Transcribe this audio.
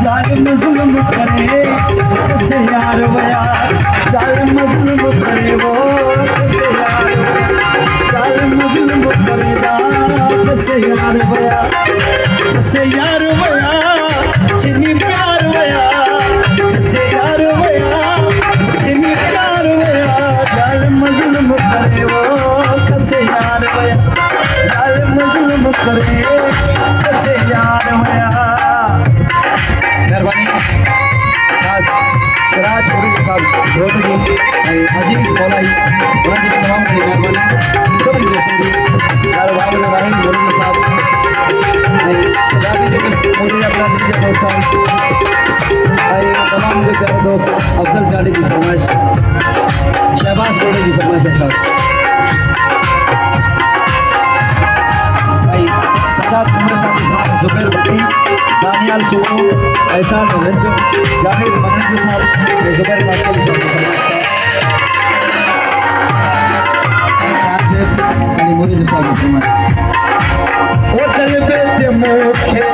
जालिम जुल्म करे कैसे यार वया जालिम जुल्म करे वो कैसे यार जालिम जुल्म करे दा कैसे यार वया चिनी प्यार वया कैसे यार वया चिनी प्यार वया जालिम जुल्म करे वो कैसे यार वया जालिम जुल्म करे कैसे यार वया। मेहरबानी खास सिराज मुरीद साहब रोहतगी अजीज मौलाई उन्हनि जी तमामु घणी महिरबानी सभिनी दोस्तनि जी यार बाबू राहिल मुरीद साहब पंजाबी जेके मुरीद अपना दिल के दोस्त आहिनि तमामु मुंहिंजे प्यारे दोस्त अफजल जानी जी फरमाइश शहबाज गोड़े जी फरमाइश है ख़ासि सदात जुमरे साहब जुबैर बकरी दानियाल सुबो एहसान महंज जाहिर महंज साहब जुबैर कासमी साहब अली मुरीद साहब फरमाइश ओ दिल पे मुखे